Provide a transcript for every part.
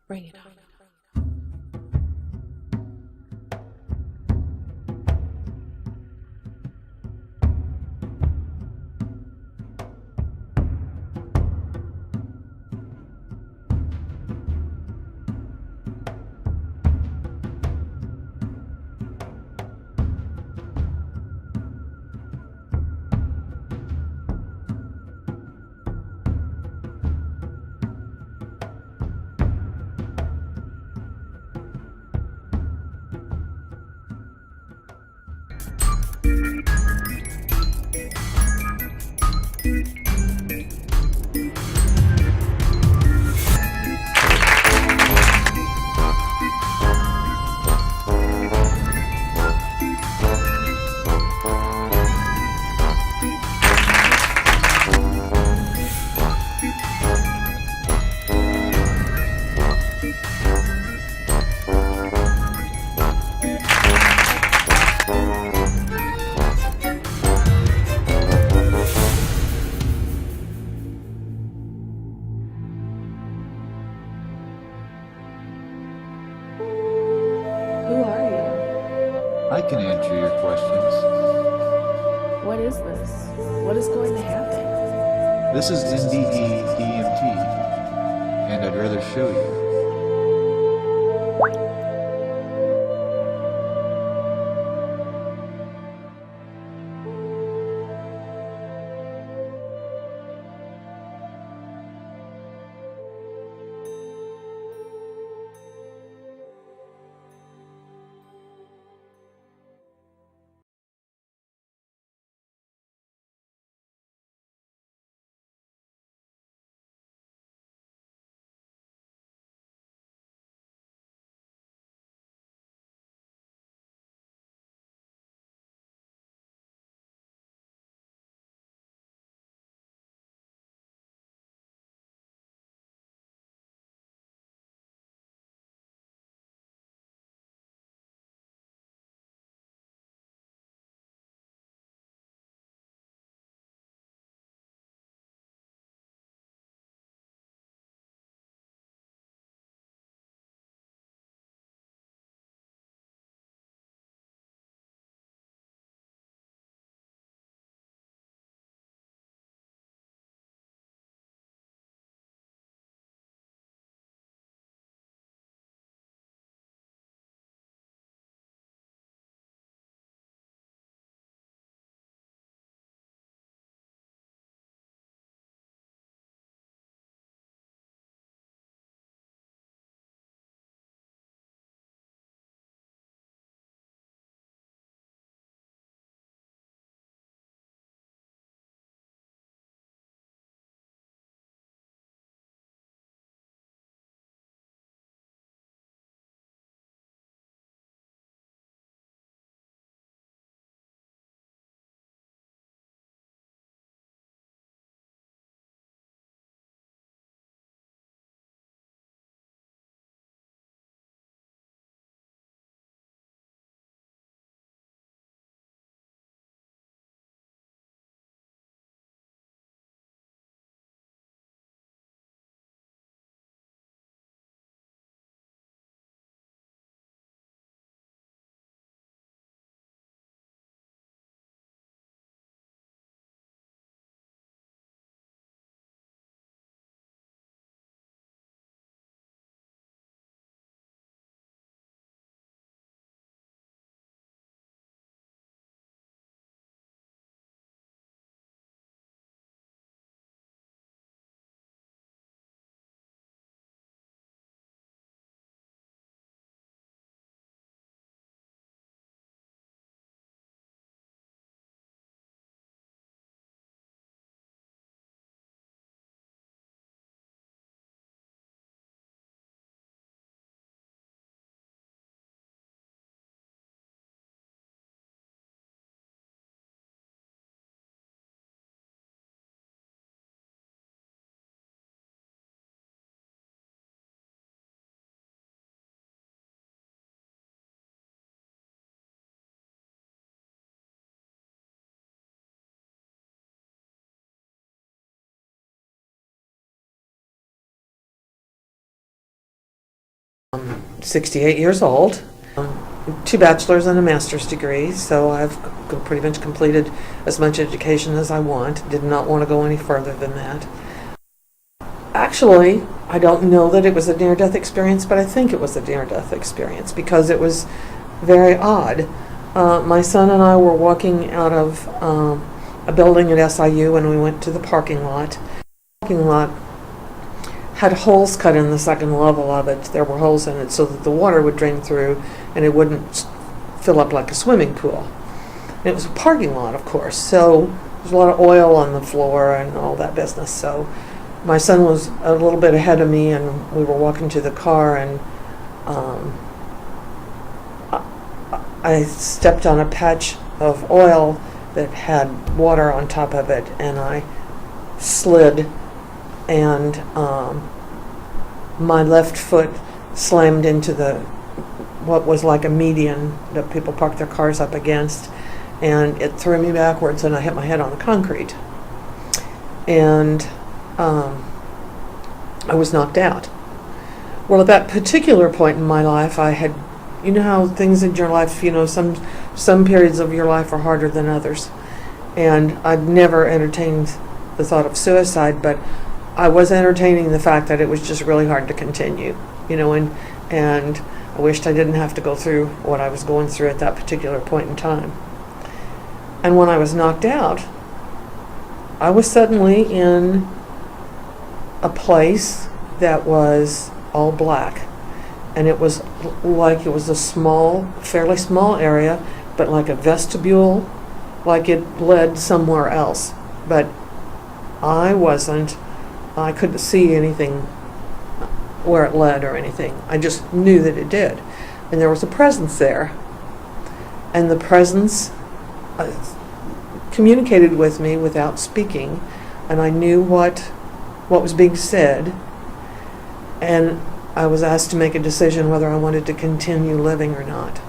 Bring it on. Who are you? I can answer your questions. What is this? What is going to happen? This is NDEDMT, and I'd rather show you. 68 years old, 2 bachelor's and a master's degree, so I've pretty much completed as much education as I want. Did not want to go any further than that. Actually, I don't know that it was a near-death experience, but I think it was a near-death experience because it was very odd. My son and I were walking out of a building at SIU and we went to the parking lot. The parking lot had holes cut in the second level of it. There were holes in it so that the water would drain through and it wouldn't fill up like a swimming pool. And it was a parking lot, of course, so there's a lot of oil on the floor and all that business. So my son was a little bit ahead of me and we were walking to the car, and I stepped on a patch of oil that had water on top of it, and I slid, and my left foot slammed into what was like a median that people park their cars up against, and it threw me backwards and I hit my head on the concrete. And I was knocked out. Well, at that particular point in my life, I had, you know how things in your life, some periods of your life are harder than others. And I'd never entertained the thought of suicide, but I was entertaining the fact that it was just really hard to continue, and I wished I didn't have to go through what I was going through at that particular point in time. And when I was knocked out, I was suddenly in a place that was all black. And it was like it was a fairly small area, but like a vestibule, like it led somewhere else. But I couldn't see anything where it led or anything. I just knew that it did. And there was a presence there. And the presence communicated with me without speaking, and I knew what was being said, and I was asked to make a decision whether I wanted to continue living or not.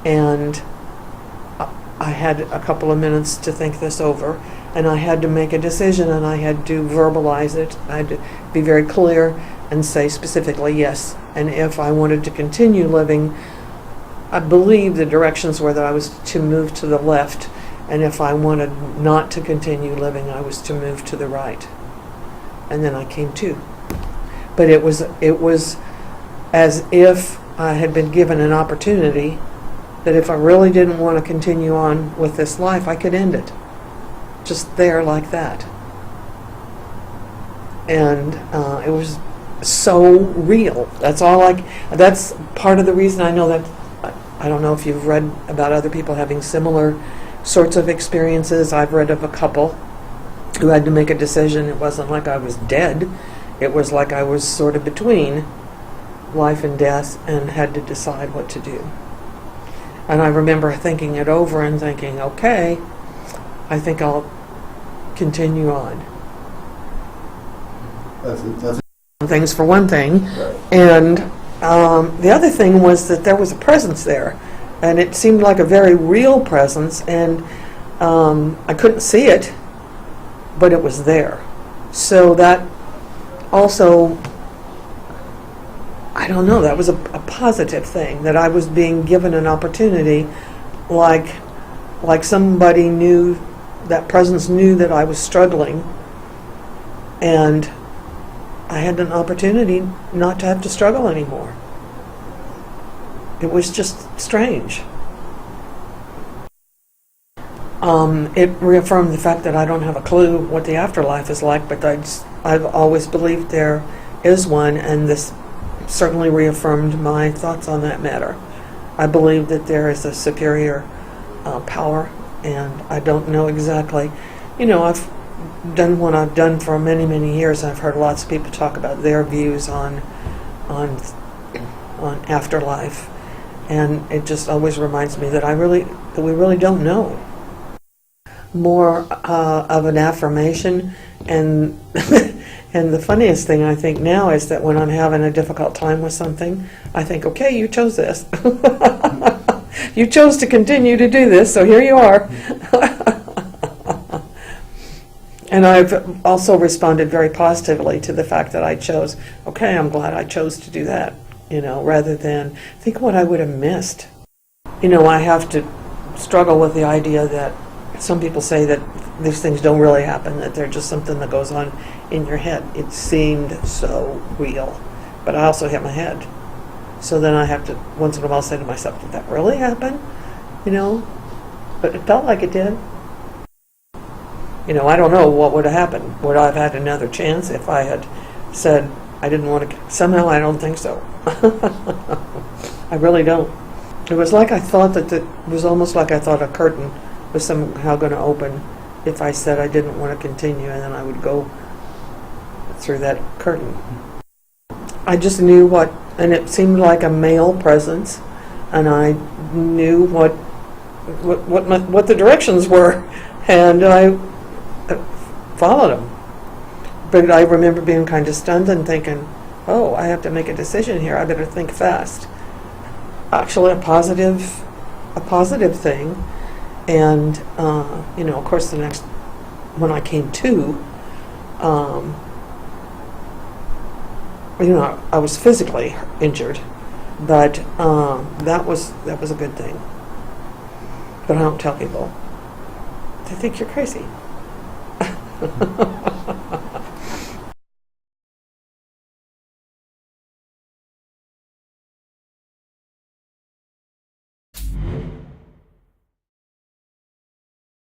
And I had a couple of minutes to think this over, and I had to make a decision, and I had to verbalize it. I had to be very clear and say specifically yes. And if I wanted to continue living, I believe the directions were that I was to move to the left, and if I wanted not to continue living, I was to move to the right. And then I came to. But it was as if I had been given an opportunity that if I really didn't want to continue on with this life, I could end it. Just there like that. And it was so real. That's part of the reason I know that. I don't know if you've read about other people having similar sorts of experiences. I've read of a couple who had to make a decision. It wasn't like I was dead. It was like I was sort of between life and death and had to decide what to do. And I remember thinking it over and thinking, okay, I think I'll continue on. That's Things for one thing. right. And the other thing was that there was a presence there. And it seemed like a very real presence, and I couldn't see it, but it was there. So that also, I don't know, that was a positive thing, that I was being given an opportunity, like somebody knew, that presence knew that I was struggling, and I had an opportunity not to have to struggle anymore. It was just strange. It reaffirmed the fact that I don't have a clue what the afterlife is like, but I've always believed there is one, and this certainly reaffirmed my thoughts on that matter. I believe that there is a superior power, and I don't know exactly. I've done what I've done for many, many years. I've heard lots of people talk about their views on afterlife. And it just always reminds me that we really don't know. More of an affirmation, and and the funniest thing I think now is that when I'm having a difficult time with something, I think, okay, you chose this. You chose to continue to do this, so here you are. And I've also responded very positively to the fact that I chose, okay, I'm glad I chose to do that. rather than think what I would have missed. I have to struggle with the idea that some people say that these things don't really happen, that they're just something that goes on in your head. It seemed so real, but I also hit my head. So then I have to, once in a while, say to myself, did that really happen? But it felt like it did. I don't know what would have happened. Would I have had another chance if I had said I didn't want to? Somehow I don't think so. I really don't. It was like I thought it was almost like I thought a curtain was somehow going to open if I said I didn't want to continue, and then I would go through that curtain. I just knew what, and it seemed like a male presence, and I knew what the directions were, and I followed them. But I remember being kind of stunned and thinking, oh, I have to make a decision here. I better think fast. Actually, a positive thing. And, of course, when I came to, I was physically injured, but that was a good thing. But I don't tell people. They think you're crazy.